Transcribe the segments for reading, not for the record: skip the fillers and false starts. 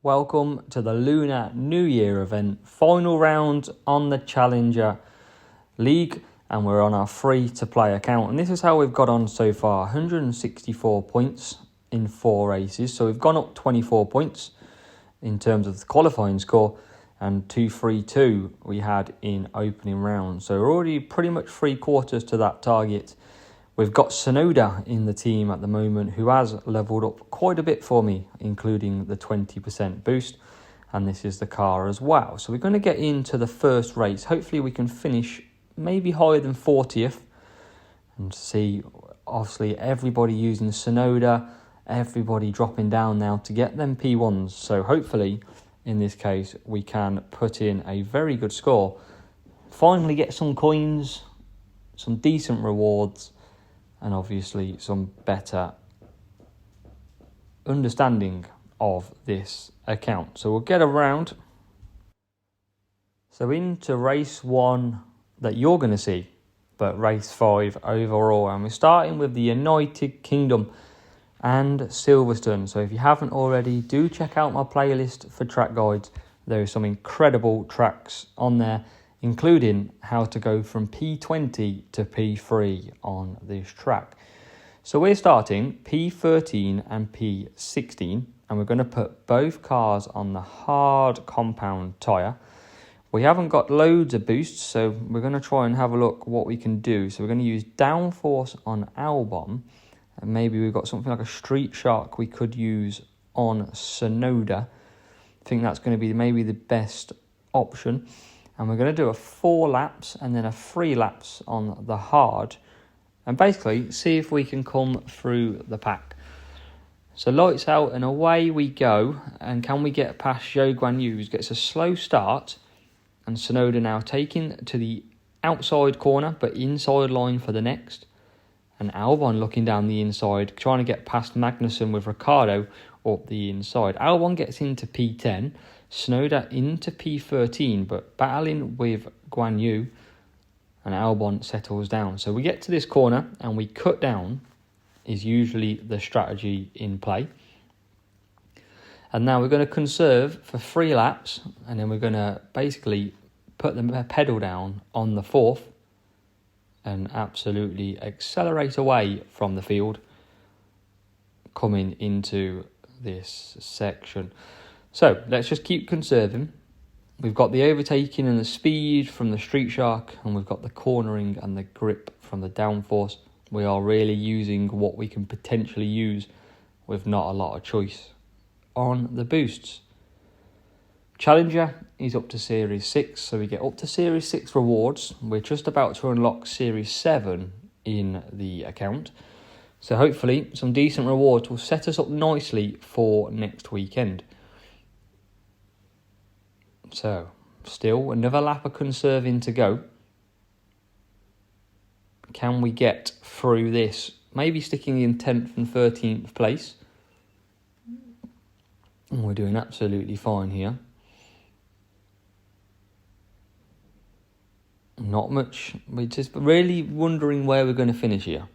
Welcome to the Lunar New Year Event, final round on the Challenger League, and we're on our free-to-play account. And this is how we've got on so far, 164 points in 4 races. So we've gone up 24 points in terms of the qualifying score, and 232 we had in opening round. So we're already pretty much 3/4 to that target. We've got Sonoda in the team at the moment, who has levelled up quite a bit for me, including the 20% boost. And this is the car as well. So we're going to get into the first race. Hopefully we can finish maybe higher than 40th. And see, obviously, everybody using Sonoda, everybody dropping down now to get them P1s. So hopefully, in this case, we can put in a very good score. Finally get some coins, some decent rewards, and obviously some better understanding of this account. So we'll get around. So into race 1 that you're going to see, but race 5 overall. And we're starting with the United Kingdom and Silverstone. So if you haven't already, do check out my playlist for track guides. There are some incredible tracks on there, including how to go from P20 to P3 on this track. So we're starting P13 and P16, and we're going to put both cars on the hard compound tyre. We haven't got loads of boosts, so we're going to try and have a look what we can do. So we're going to use downforce on Albon, and maybe we've got something like a Street Shark we could use on Sonoda. I think that's going to be maybe the best option. And we're going to do a 4 laps and then a 3 laps on the hard, and basically see if we can come through the pack. So lights out and away we go. And can we get past Zhou Guanyu? Gets a slow start, and Sonoda now taking to the outside corner but inside line for the next. And Albon looking down the inside, trying to get past Magnussen with Ricciardo up the inside. Albon gets into P10, Sonoda into P13, but battling with Guan Yu, and Albon settles down. So we get to this corner and we cut down, is usually the strategy in play. And now we're going to conserve for 3 laps, and then we're going to basically put the pedal down on the 4th and absolutely accelerate away from the field, coming into this section. So let's just keep conserving. We've got the overtaking and the speed from the Street Shark, and we've got the cornering and the grip from the downforce. We are really using what we can potentially use with not a lot of choice on the boosts. Challenger is up to Series 6, so we get up to Series 6 rewards. We're just about to unlock Series 7 in the account. So hopefully some decent rewards will set us up nicely for next weekend. So, still another lap of conserving to go. Can we get through this? Maybe sticking in 10th and 13th place. And we're doing absolutely fine here. Not much. We're just really wondering where we're going to finish here.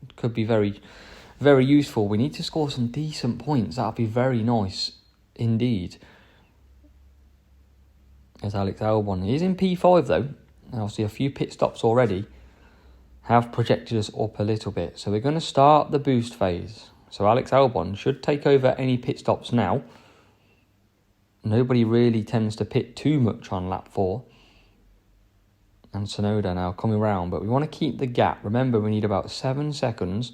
It could be very, very useful. We need to score some decent points. That would be very nice indeed. As Alex Albon. He's in P5 though. And obviously a few pit stops already have projected us up a little bit. So we're going to start the boost phase. So Alex Albon should take over any pit stops now. Nobody really tends to pit too much on lap 4. And Sonoda now coming round. But we want to keep the gap. Remember, we need about 7 seconds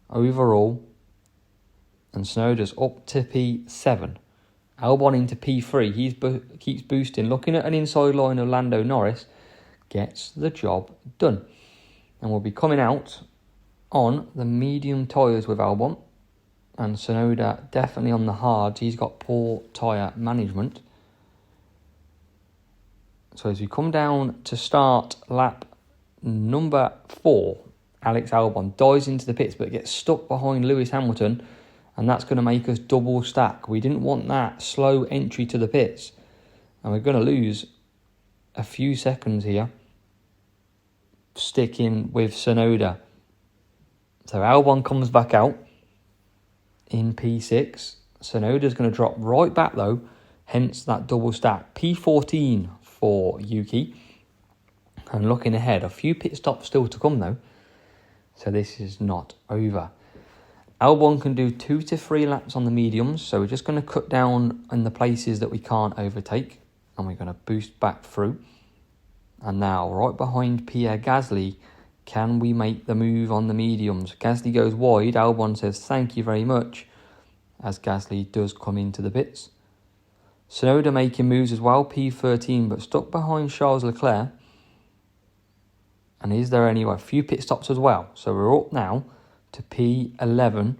overall. And Sonoda's up to P7. Albon into P3, he keeps boosting, looking at an inside line of Lando Norris, gets the job done. And we'll be coming out on the medium tyres with Albon, and Sonoda definitely on the hards. He's got poor tyre management. So as we come down to start lap number 4, Alex Albon dives into the pits but gets stuck behind Lewis Hamilton, and that's going to make us double stack. We didn't want that slow entry to the pits. And we're going to lose a few seconds here, sticking with Sonoda. So Albon comes back out in P6. Sonoda's going to drop right back though, hence that double stack. P14 for Yuki. And looking ahead, a few pit stops still to come though, so this is not over. Albon can do 2 to 3 laps on the mediums, so we're just going to cut down in the places that we can't overtake, and we're going to boost back through. And now, right behind Pierre Gasly, can we make the move on the mediums? Gasly goes wide, Albon says thank you very much, as Gasly does come into the pits. Tsunoda making moves as well, P13, but stuck behind Charles Leclerc. And is there anyway? A few pit stops as well, so we're up now to P11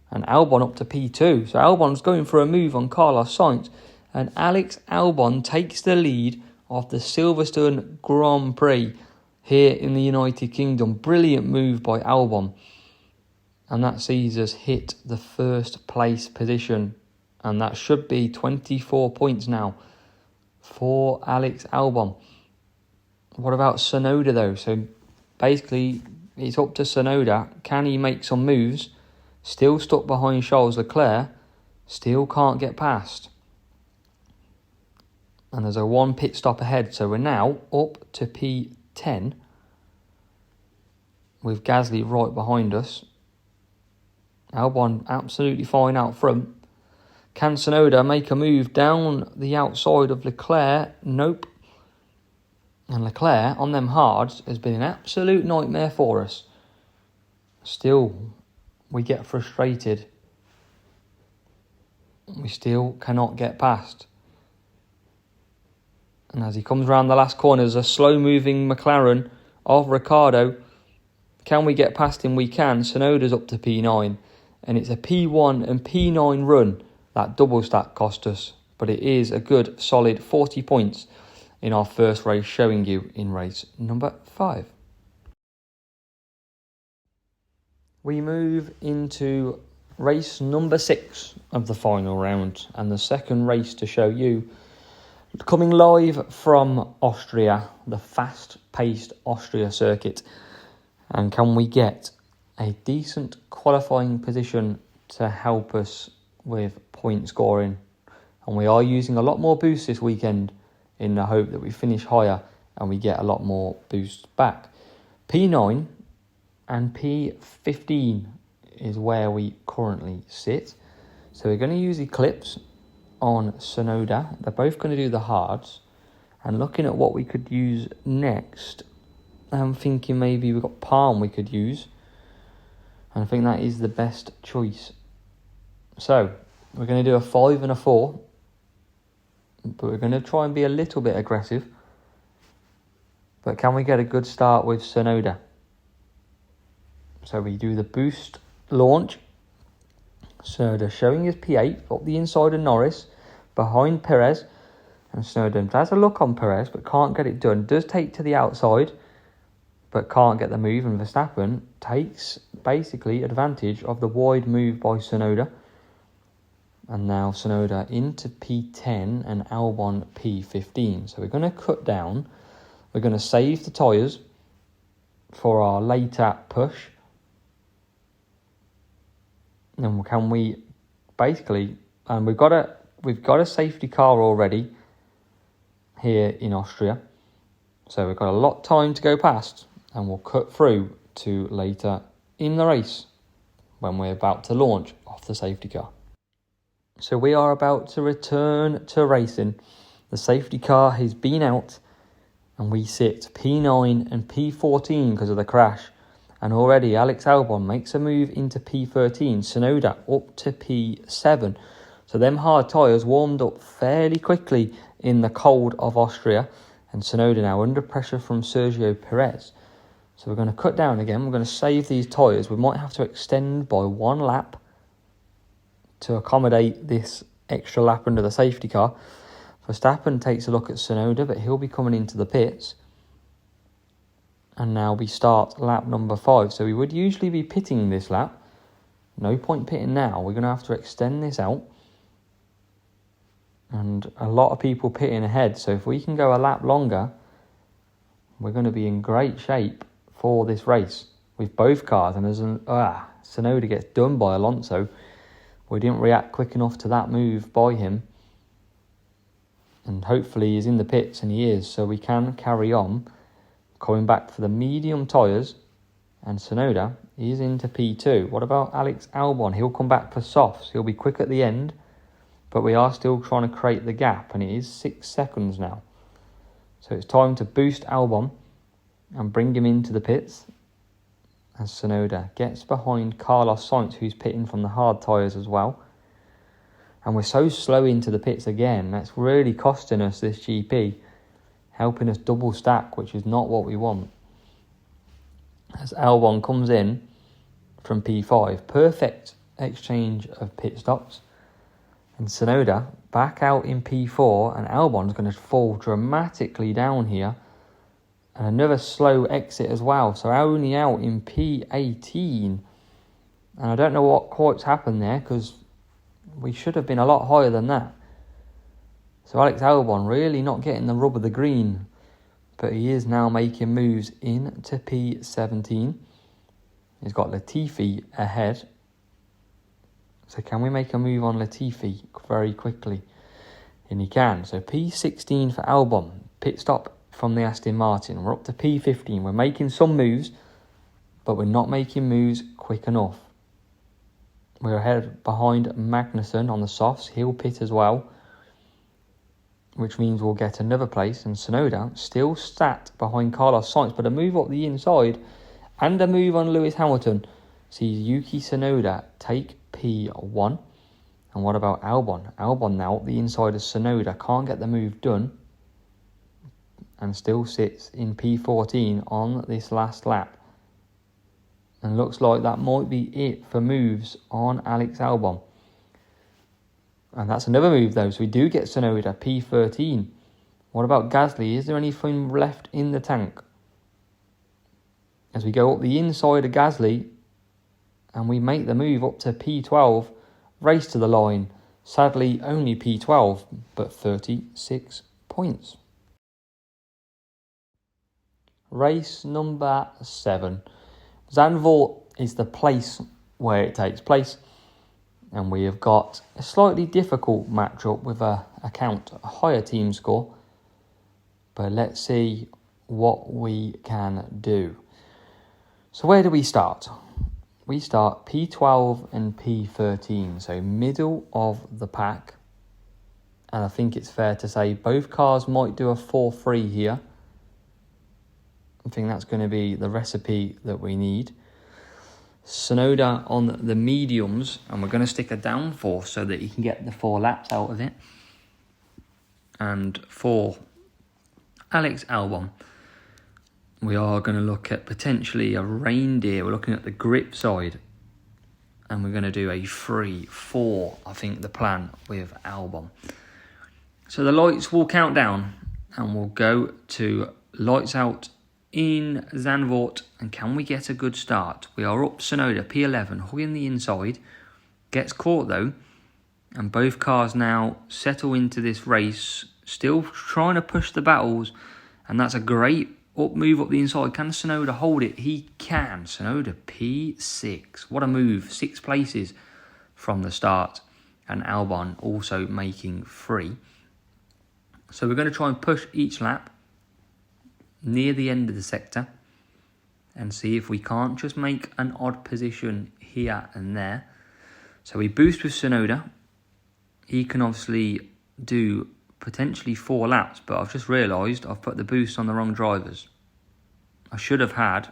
and Albon up to P2. So Albon's going for a move on Carlos Sainz, and Alex Albon takes the lead of the Silverstone Grand Prix here in the United Kingdom. Brilliant move by Albon, and that sees us hit the first place position, and that should be 24 points now for Alex Albon. What about Tsunoda though? So basically it's up to Tsunoda. Can he make some moves? Still stuck behind Charles Leclerc. Still can't get past. And there's a 1 pit stop ahead. So we're now up to P10. With Gasly right behind us. Albon absolutely fine out front. Can Tsunoda make a move down the outside of Leclerc? Nope. And Leclerc, on them hards, has been an absolute nightmare for us. Still, we get frustrated. We still cannot get past. And as he comes around the last corner, there's a slow-moving McLaren of Ricciardo. Can we get past him? We can. Tsunoda's up to P9. And it's a P1 and P9 run. That double stack cost us. But it is a good, solid 40 points in our first race, showing you in race number 5. We move into race number 6 of the final round, and the second race to show you, coming live from Austria, the fast-paced Austria circuit. And can we get a decent qualifying position to help us with point scoring? And we are using a lot more boost this weekend, in the hope that we finish higher and we get a lot more boost back. P9 and P15 is where we currently sit. So we're going to use Eclipse on Tsunoda. They're both going to do the hards. And looking at what we could use next, I'm thinking maybe we've got Palm we could use. And I think that is the best choice. So we're going to do a 5 and a 4. But we're going to try and be a little bit aggressive. But can we get a good start with Tsunoda? So we do the boost launch. Tsunoda showing his P8 up the inside of Norris, behind Perez. And Tsunoda has a look on Perez, but can't get it done. Does take to the outside, but can't get the move. And Verstappen takes basically advantage of the wide move by Tsunoda. And now Tsunoda into P10 and Albon P15. So we're going to cut down. We're going to save the tyres for our later push. And can we basically, and we've got a safety car already here in Austria. So we've got a lot of time to go past, and we'll cut through to later in the race when we're about to launch off the safety car. So we are about to return to racing. The safety car has been out and we sit P9 and P14 because of the crash. And already Alex Albon makes a move into P13. Tsunoda up to P7. So them hard tyres warmed up fairly quickly in the cold of Austria. And Tsunoda now under pressure from Sergio Perez. So we're going to cut down again. We're going to save these tyres. We might have to extend by 1 lap to accommodate this extra lap under the safety car. Verstappen takes a look at Tsunoda, but he'll be coming into the pits. And now we start lap number 5. So we would usually be pitting this lap. No point pitting now. We're going to have to extend this out. And a lot of people pitting ahead. So if we can go a lap longer, we're going to be in great shape for this race with both cars. And as Tsunoda gets done by Alonso, We didn't react quick enough to that move by him. And hopefully he's in the pits, and he is, so we can carry on. Coming back for the medium tyres, and Tsunoda is into P2. What about Alex Albon? He'll come back for softs. He'll be quick at the end, but we are still trying to create the gap, and it is 6 seconds now. So it's time to boost Albon and bring him into the pits. As Tsunoda gets behind Carlos Sainz, who's pitting from the hard tyres as well. And we're so slow into the pits again. That's really costing us this GP, helping us double stack, which is not what we want. As Albon comes in from P5, perfect exchange of pit stops. And Tsunoda back out in P4, and Albon's going to fall dramatically down here. And another slow exit as well. So only out in P18. And I don't know what quite's happened there, because we should have been a lot higher than that. So Alex Albon really not getting the rub of the green. But he is now making moves into P17. He's got Latifi ahead. So can we make a move on Latifi very quickly? And he can. So P16 for Albon. Pit stop from the Aston Martin. We're up to P15. We're making some moves, but we're not making moves quick enough. We're ahead behind Magnussen on the softs. He'll pit as well, which means we'll get another place. And Tsunoda still sat behind Carlos Sainz, but a move up the inside and a move on Lewis Hamilton sees Yuki Tsunoda take P1. And what about Albon? Albon now up the inside of Tsunoda, can't get the move done, and still sits in P14 on this last lap. And looks like that might be it for moves on Alex Albon. And that's another move though, so we do get Tsunoda, P13. What about Gasly? Is there anything left in the tank? As we go up the inside of Gasly, and we make the move up to P12, race to the line. Sadly, only P12, but 36 points. Race number 7. Zandvoort is the place where it takes place. And we have got a slightly difficult matchup with a higher team score. But let's see what we can do. So where do we start? We start P12 and P13, so middle of the pack. And I think it's fair to say both cars might do a 4-3 here. I think that's going to be the recipe that we need. Tsunoda on the mediums, and we're going to stick a downforce so that he can get the 4 laps out of it. And for Alex Albon, we are going to look at potentially a reindeer. We're looking at the grip side, and we're going to do a 3-4, I think, the plan with Albon. So the lights will count down, and we'll go to lights out in Zandvoort. And can we get a good start? We are up Tsunoda, P11, hugging the inside. Gets caught though, and both cars now settle into this race, still trying to push the battles. And that's a great move up the inside. Can Tsunoda hold it? He can. Tsunoda P6. What a move. 6 places from the start. And Albon also making 3. So we're going to try and push each lap near the end of the sector and see if we can't just make an odd position here and there. So we boost with Tsunoda. He can obviously do potentially 4 laps, but I've just realised I've put the boost on the wrong drivers. I should have had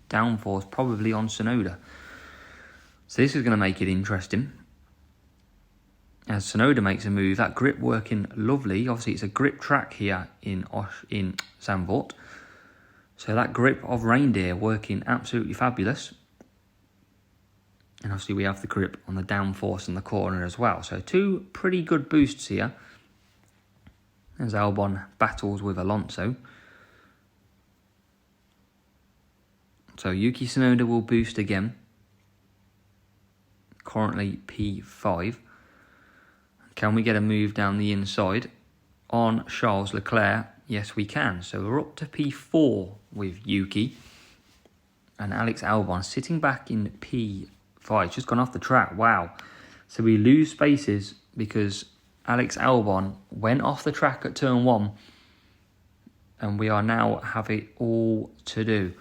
downforce probably on Tsunoda. So this is going to make it interesting. As Tsunoda makes a move, that grip working lovely. Obviously it's a grip track here in Zandvoort. So that grip of reindeer working absolutely fabulous. And obviously we have the grip on the downforce in the corner as well. So 2 pretty good boosts here. As Albon battles with Alonso. So Yuki Tsunoda will boost again. Currently P5. Can we get a move down the inside on Charles Leclerc? Yes, we can. So we're up to P4 with Yuki. And Alex Albon sitting back in P5. Just gone off the track. Wow. So we lose spaces because Alex Albon went off the track at turn 1, and we are now have it all to do.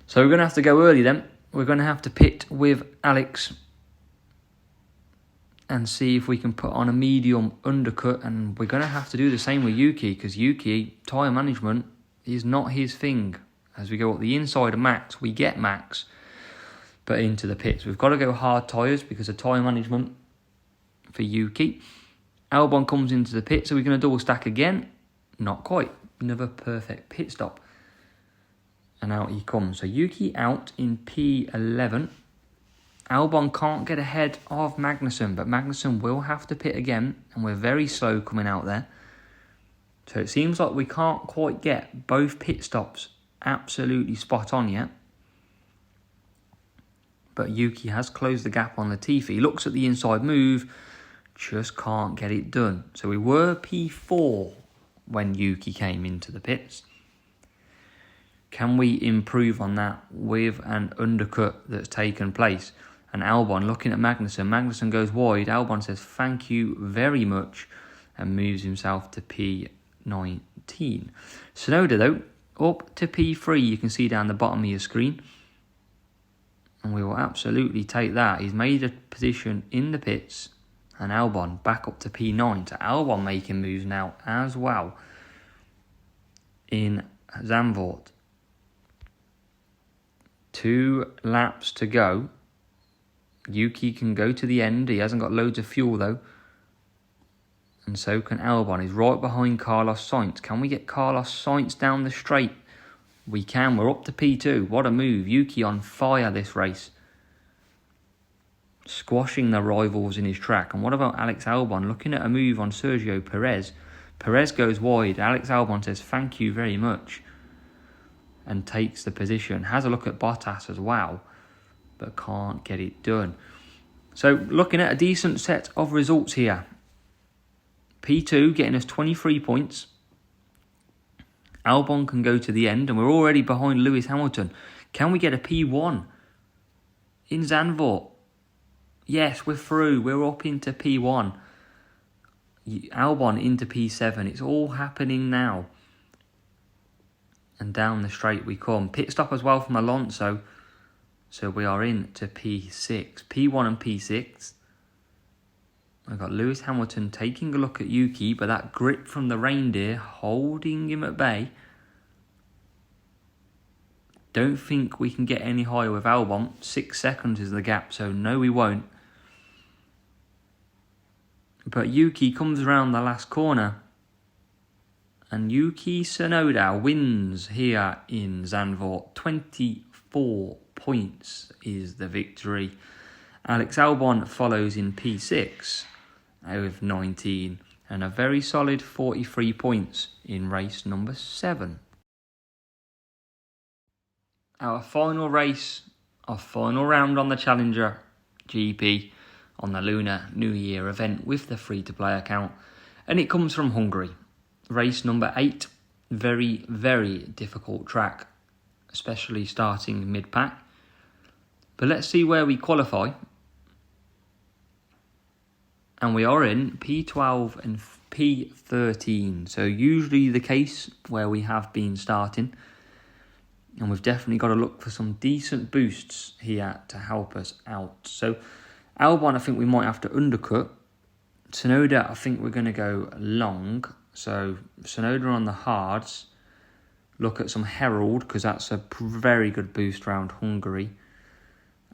So we're going to have to go early then. We're going to have to pit with Alex and see if we can put on a medium undercut, and we're going to have to do the same with Yuki, because Yuki, tyre management is not his thing. As we go up the inside of Max, we get Max, but into the pits. We've got to go hard tyres because of tyre management for Yuki. Albon comes into the pit, so we're going to double stack again. Not quite. Another perfect pit stop. And out he comes. So Yuki out in P11. Albon can't get ahead of Magnussen, but Magnussen will have to pit again, and we're very slow coming out there. So it seems like we can't quite get both pit stops absolutely spot on yet. But Yuki has closed the gap on Latifi. He looks at the inside move, just can't get it done. So we were P4 when Yuki came into the pits. Can we improve on that with an undercut that's taken place? And Albon looking at Magnussen. Magnussen goes wide. Albon says, thank you very much, and moves himself to P19. Tsunoda, though, up to P3. You can see down the bottom of your screen. And we will absolutely take that. He's made a position in the pits. And Albon back up to P9. So Albon making moves now as well in Zandvoort. 2 laps to go. Yuki can go to the end. He hasn't got loads of fuel though. And so can Albon. He's right behind Carlos Sainz. Can we get Carlos Sainz down the straight? We can. We're up to P2. What a move. Yuki on fire this race. Squashing the rivals in his track. And what about Alex Albon? Looking at a move on Sergio Perez. Perez goes wide. Alex Albon says, thank you very much, and takes the position. Has a look at Bottas as well, but can't get it done. So looking at a decent set of results here. P2 getting us 23 points. Albon can go to the end, and we're already behind Lewis Hamilton. Can we get a P1 in Zandvoort? Yes, we're through. We're up into P1. Albon into P7. It's all happening now. And down the straight we come. Pit stop as well from Alonso. So we are in to P6. P1 and P6. We've got Lewis Hamilton taking a look at Yuki, but that grip from the reindeer holding him at bay. Don't think we can get any higher with Albon. 6 seconds is the gap, so no, we won't. But Yuki comes around the last corner. And Yuki Tsunoda wins here in Zandvoort. 24 points is the victory. Alex Albon follows in P6 with 19. And a very solid 43 points in race number 7. Our final race, our final round on the Challenger GP on the Lunar New Year event with the free-to-play account. And it comes from Hungary. Race number 8, very, very difficult track, especially starting mid-pack. But let's see where we qualify. And we are in P12 and P13. So usually the case where we have been starting. And we've definitely got to look for some decent boosts here to help us out. So Albon, I think we might have to undercut. Tsunoda, I think we're going to go long. So Tsunoda on the hards. Look at some Herald, because that's a very good boost around Hungary.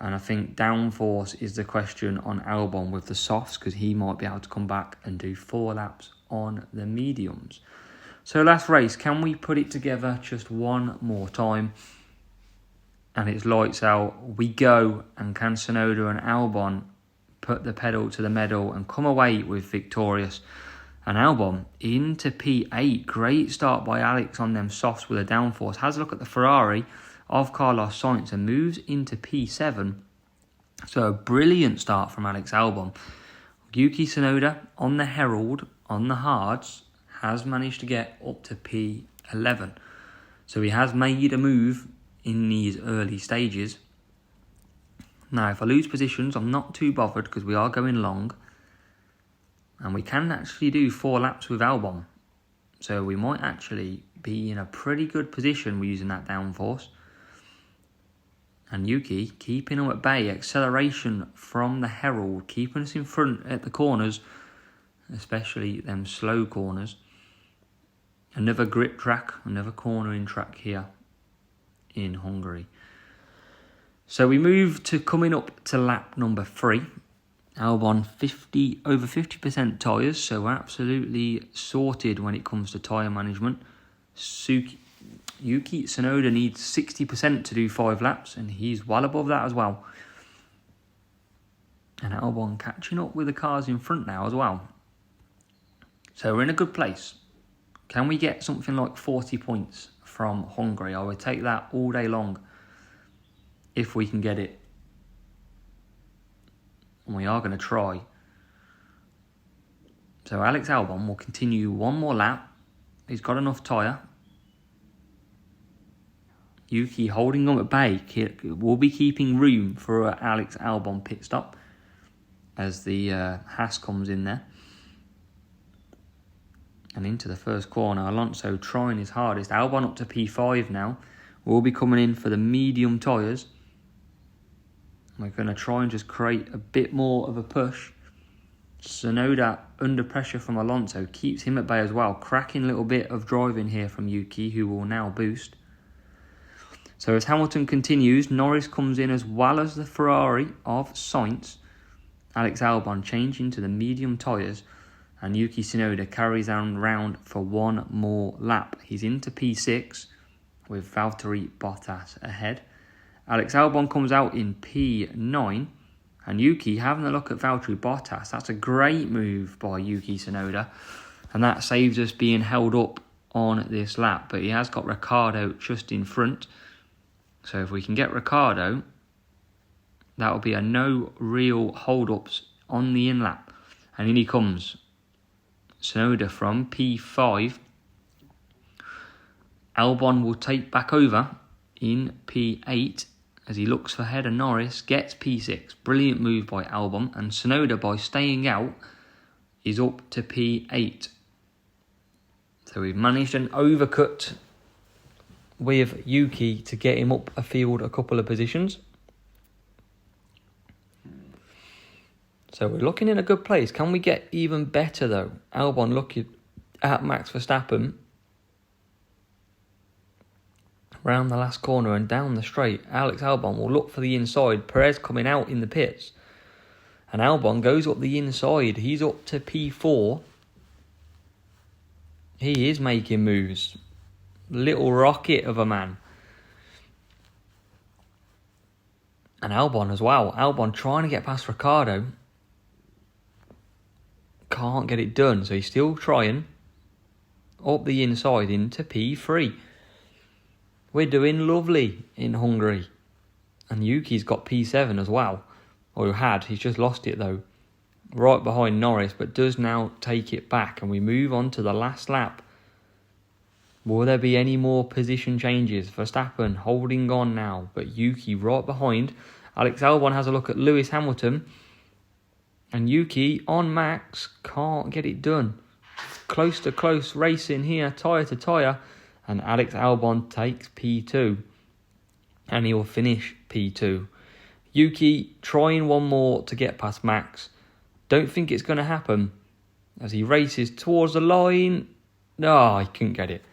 And I think downforce is the question on Albon with the softs, because he might be able to come back and do 4 laps on the mediums. So last race, can we put it together just one more time? And it's lights out. We go, and can Tsunoda and Albon put the pedal to the metal and come away with victorious? And Albon into P8. Great start by Alex on them softs with a downforce. Has a look at the Ferrari of Carlos Sainz and moves into P7. So a brilliant start from Alex Albon. Yuki Tsunoda on the Herald, on the hards, has managed to get up to P11. So he has made a move in these early stages. Now, if I lose positions, I'm not too bothered because we are going long. And we can actually do 4 laps with Albon. So we might actually be in a pretty good position with using that downforce. And Yuki keeping them at bay. Acceleration from the Herald, keeping us in front at the corners, especially them slow corners. Another grip track, another cornering track here in Hungary. So we move to coming up to lap number 3. Albon over 50% tyres, so we're absolutely sorted when it comes to tyre management. Yuki Tsunoda needs 60% to do 5 laps, and he's well above that as well. And Albon catching up with the cars in front now as well. So we're in a good place. Can we get something like 40 points from Hungary? I would take that all day long if we can get it. And we are going to try. So Alex Albon will continue one more lap. He's got enough tyre. Yuki holding on at bay. Will be keeping room for Alex Albon pit stop as the Haas comes in there. And into the first corner. Alonso trying his hardest. Albon up to P5 now. We'll be coming in for the medium tyres. We're going to try and just create a bit more of a push. Tsunoda under pressure from Alonso keeps him at bay as well. Cracking little bit of driving here from Yuki, who will now boost. So as Hamilton continues, Norris comes in as well as the Ferrari of Sainz. Alex Albon changing to the medium tyres. And Yuki Tsunoda carries on round for one more lap. He's into P6 with Valtteri Bottas ahead. Alex Albon comes out in P9. And Yuki having a look at Valtteri Bottas. That's a great move by Yuki Tsunoda. And that saves us being held up on this lap. But he has got Ricciardo just in front. So if we can get Ricciardo, that will be a no real hold-ups on the in-lap. And in he comes. Tsunoda from P5. Albon will take back over in P8 as he looks for header Norris, gets P6. Brilliant move by Albon. And Tsunoda, by staying out, is up to P8. So we've managed an overcut with Yuki to get him up a field a couple of positions. So we're looking in a good place. Can we get even better though? Albon looking at Max Verstappen. Round the last corner and down the straight. Alex Albon will look for the inside. Perez coming out in the pits. And Albon goes up the inside. He's up to P4. He is making moves. Little rocket of a man. And Albon as well. Albon trying to get past Ricciardo. Can't get it done. So he's still trying. Up the inside into P3. We're doing lovely in Hungary. And Yuki's got P7 as well. Or had. He's just lost it though. Right behind Norris. But does now take it back. And we move on to the last lap. Will there be any more position changes? Verstappen holding on now, but Yuki right behind. Alex Albon has a look at Lewis Hamilton. And Yuki on Max can't get it done. Close to close racing here, tyre to tyre. And Alex Albon takes P2. And he will finish P2. Yuki trying one more to get past Max. Don't think it's going to happen. As he races towards the line. No, he couldn't get it.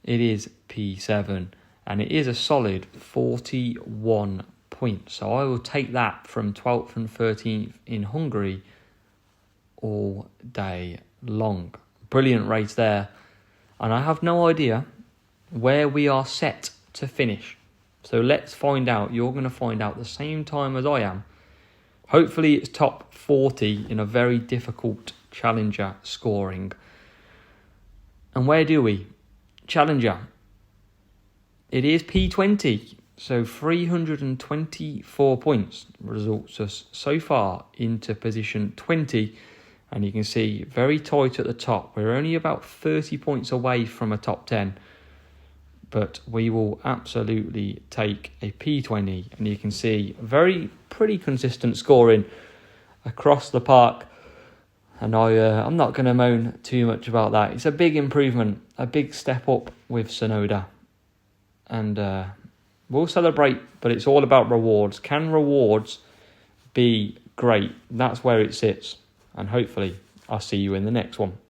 It is P7 and it is a solid 41 points. So I will take that from 12th and 13th in Hungary all day long. Brilliant race there. And I have no idea where we are set to finish. So let's find out. You're going to find out the same time as I am. Hopefully it's top 40 in a very difficult challenger scoring. And where do we? Challenger. It is P20, so 324 points results us so far into position 20, and you can see very tight at the top. We're only about 30 points away from a top 10, but we will absolutely take a P20, and you can see pretty consistent scoring across the park. And I'm not going to moan too much about that. It's a big improvement, a big step up with Sonoda. And we'll celebrate, but it's all about rewards. Can rewards be great? That's where it sits. And hopefully I'll see you in the next one.